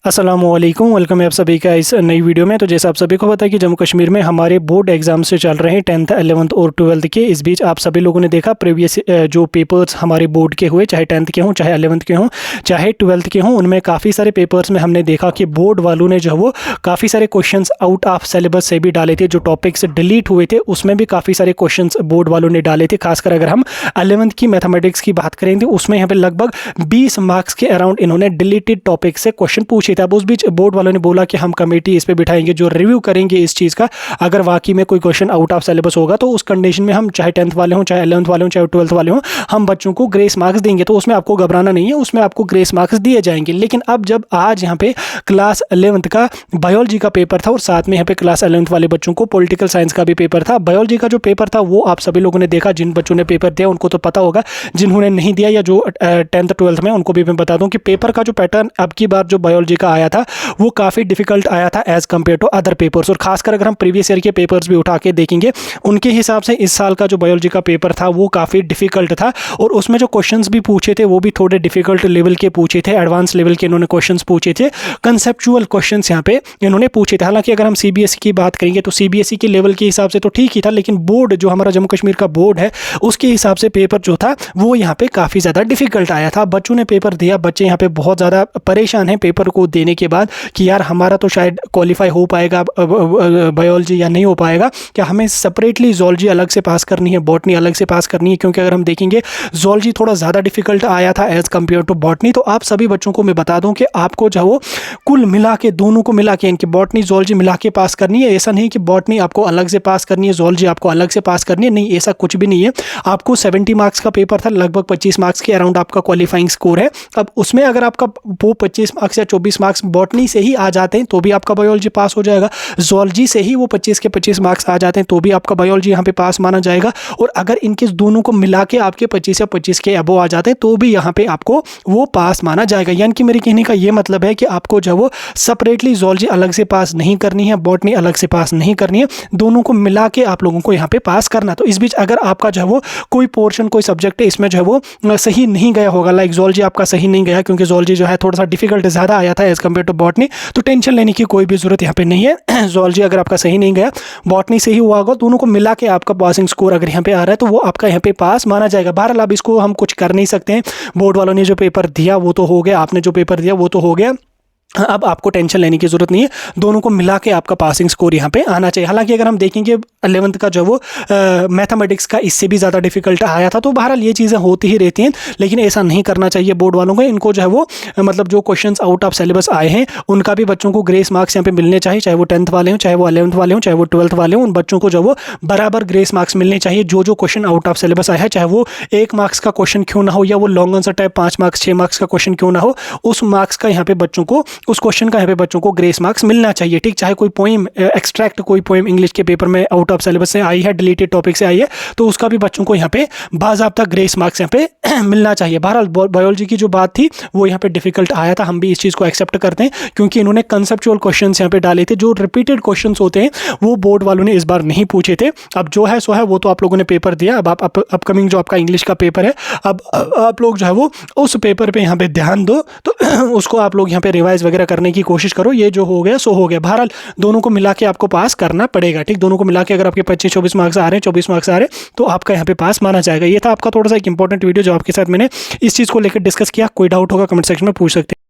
अस्सलामुअलैकुम, वेलकम है आप सभी का इस नई वीडियो में। तो जैसा आप सभी को पता है कि जम्मू कश्मीर में हमारे बोर्ड एग्जाम से चल रहे हैं 10th 11th और 12th के। इस बीच आप सभी लोगों ने देखा प्रीवियस जो पेपर्स हमारे बोर्ड के हुए, चाहे 10th के हों, चाहे 11th के हों, चाहे 12th के हों, उनमें काफ़ी सारे पेपर्स में हमने देखा कि बोर्ड वालों ने जो है वो काफ़ी सारे क्वेश्चन आउट ऑफ सिलेबस से भी डाले थे। जो टॉपिक्स डिलीट हुए थे उसमें भी काफ़ी सारे क्वेश्चन बोर्ड वालों ने डाले थे। खासकर अगर हम 11th की मैथमेटिक्स की बात करें तो उसमें यहाँ पे लगभग 20 मार्क्स के अराउंड इन्होंने डिलीटेड टॉपिक से क्वेश्चन पूछे थे। अब उस बीच बोर्ड वालों ने बोला कि हम कमेटी इस पे बिठाएंगे जो रिव्यू करेंगे इस चीज़ का। अगर वाकई में कोई क्वेश्चन आउट ऑफ सिलेबस होगा तो उस कंडीशन में हम चाहे 10th वाले हों, चाहे 11th वाले हों, चाहे 12th वाले हों, हम बच्चों को ग्रेस मार्क्स देंगे। तो उसमें आपको घबराना नहीं है, उसमें आपको ग्रेस मार्क्स दिए जाएंगे। लेकिन अब जब आज यहाँ पे क्लास 11th का बायोलॉजी का पेपर था और साथ में यहाँ पे क्लास 11th वाले बच्चों को पॉलिटिकल साइंस का भी पेपर था। बायोलॉजी का जो पेपर था वो आप सभी लोगों ने देखा। जिन बच्चों ने पेपर दिया उनको तो पता होगा, जिन्होंने नहीं दिया या जो 10th 12th में, उनको भी मैं बता दूं कि पेपर का जो पैटर्न अब की बार जो बायोलॉजी का आया था वो काफ़ी डिफिकल्ट आया था as compare to other papers. और खासकर अगर हम प्रीवियस ईयर के पेपर्स भी उठा के देखेंगे उनके हिसाब से इस साल का जो बायोलॉजी का पेपर था वो काफ़ी डिफिकल्ट था। और उसमें जो क्वेश्चंस भी पूछे थे वो भी थोड़े डिफिकल्ट लेवल के पूछे थे, एडवांस लेवल के इन्होंने क्वेश्चंस पूछे थे, कंसेप्चुअल क्वेश्चंस यहाँ पे इन्होंने पूछे थे। हालांकि अगर हम सीबीएसई की बात करेंगे तो सीबीएसई के लेवल के हिसाब से तो ठीक ही था, लेकिन बोर्ड जो हमारा जम्मू कश्मीर का बोर्ड है उसके हिसाब से पेपर जो था वो यहाँ पे काफ़ी ज़्यादा डिफिकल्ट आया था। बच्चों ने पेपर दिया, बच्चे यहाँ पे बहुत ज़्यादा परेशान हैं पेपर को देने के बाद कि यार हमारा तो शायद क्वालिफाई हो पाएगा बायोलॉजी या नहीं हो पाएगा, क्या हमें सेपरेटली जूलॉजी अलग से पास करनी है, बॉटनी अलग से पास करनी है। क्योंकि अगर हम देखेंगे जूलॉजी थोड़ा ज़्यादा डिफिकल्ट आया था एज कम्पेयर टू बॉटनी। तो आप सभी बच्चों को मैं बता दूं कि आपको जो वो कुल मिला के दोनों को मिला के इनकी बॉटनी जूलॉजी मिला के पास करनी है। ऐसा नहीं कि बॉटनी आपको अलग से पास करनी है, जूलॉजी आपको अलग से पास करनी है, नहीं, ऐसा कुछ भी नहीं है। आपको 70 मार्क्स का पेपर था, लगभग 25 मार्क्स के अराउंड आपका क्वालिफाइंग स्कोर है। अब उसमें अगर आपका वो 25 मार्क्स या 24 मार्क्स बॉटनी से ही आ जाते हैं तो भी आपका बायोलॉजी पास हो जाएगा। जूलॉजी से ही वो 25 के 25 मार्क्स आ जाते हैं तो भी आपका बायोलॉजी यहाँ पे पास माना जाएगा। और अगर इनके दोनों को मिला के आपके 25 या 25 के अबो आ जाते हैं तो भी यहाँ पे आपको वो पास माना जाएगा। यानी कि मेरे कहने का ये मतलब है कि आपको जो वो सेपरेटली जूलॉजी अलग से पास नहीं करनी है, बॉटनी अलग से पास नहीं करनी है, दोनों को मिला के आप लोगों को यहाँ पे पास करना। तो इस बीच अगर आपका जो है वो कोई पोर्शन, कोई सब्जेक्ट है इसमें जो है वो सही नहीं गया होगा, लाइक जूलॉजी आपका सही नहीं गया क्योंकि जूलॉजी जो है थोड़ा सा डिफिकल्ट ज़्यादा आया था एज कम्पेयर टू बॉटनी, तो टेंशन लेने की कोई भी जरूरत यहाँ पे नहीं है। जूलॉजी अगर आपका सही नहीं गया, बॉटनी सही हुआ होगा, दोनों को मिला के आपका पासिंग स्कोर अगर यहाँ पे आ रहा है तो वो आपका यहाँ पे पास माना जाएगा। बहरहाल अब इसको हम कुछ कर नहीं सकते हैं, बोर्ड वालों ने जो पेपर दिया वो तो हो गया, आपने जो पेपर दिया वो तो हो गया, अब आपको टेंशन लेने की जरूरत नहीं है, दोनों को मिला के आपका पासिंग स्कोर यहाँ पे आना चाहिए। हालांकि अगर हम देखेंगे 11th का जो वो मैथमेटिक्स का इससे भी ज़्यादा डिफिकल्ट आया था, तो बहरहाल ये चीज़ें होती ही रहती हैं, लेकिन ऐसा नहीं करना चाहिए बोर्ड वालों को। इनको जो है वो मतलब जो क्वेश्चंस आउट ऑफ सिलेबस आए हैं उनका भी बच्चों को ग्रेस मार्क्स यहाँ पे मिलने चाहिए, चाहे वो 10th वाले हों, चाहे वो 11th वाले हों, चाहे वो 12th वाले हों, उन बच्चों को जो वो बराबर ग्रेस मार्क्स मिलने चाहिए। जो जो क्वेश्चन आउट ऑफ सिलेबस आया है, चाहे वो 1 मार्क्स का क्वेश्चन क्यों ना हो या वो long answer type 5 marks 6 marks का क्वेश्चन क्यों ना हो, उस मार्क्स का यहाँ पे बच्चों को, उस क्वेश्चन का यहाँ पे बच्चों को ग्रेस मार्क्स मिलना चाहिए। ठीक, चाहे कोई पोइम एक्सट्रैक्ट, कोई पोइम इंग्लिश के पेपर में आउट ऑफ सिलेबस से आई है, डिलीटेड टॉपिक से आई है, तो उसका भी बच्चों को यहाँ पे बाज़ाब्ता ग्रेस मार्क्स यहाँ पे मिलना चाहिए। बहरहाल बायोलॉजी की जो बात थी वो यहाँ पे डिफिकल्ट आया था, हम भी इस चीज़ को एक्सेप्ट करते हैं क्योंकि इन्होंने कंसेप्चुअल क्वेश्चंस यहाँ पे डाले थे। जो रिपीटेड क्वेश्चंस होते हैं वो बोर्ड वालों ने इस बार नहीं पूछे थे। अब जो है सो है, वो तो आप लोगों ने पेपर दिया। अब आप अपकमिंग जो आपका इंग्लिश का पेपर है, अब आप लोग जो है वो उस पेपर पे यहाँ पे ध्यान दो, तो उसको आप लोग यहाँ पे रिवाइज वगैरह करने की कोशिश करो। ये जो हो गया सो हो गया, बहरहाल दोनों को मिला के आपको पास करना पड़ेगा। ठीक, दोनों को मिला के अगर आपके 25-24 मार्क्स आ रहे हैं, 24 मार्क्स आ रहे हैं, तो आपका यहाँ पे पास माना जाएगा। ये था आपका थोड़ा सा एक इंपॉर्टेंट वीडियो जो आपके साथ मैंने इस चीज़ को लेकर डिस्कस किया। कोई डाउट होगा कमेंट सेक्शन में पूछ सकते हैं।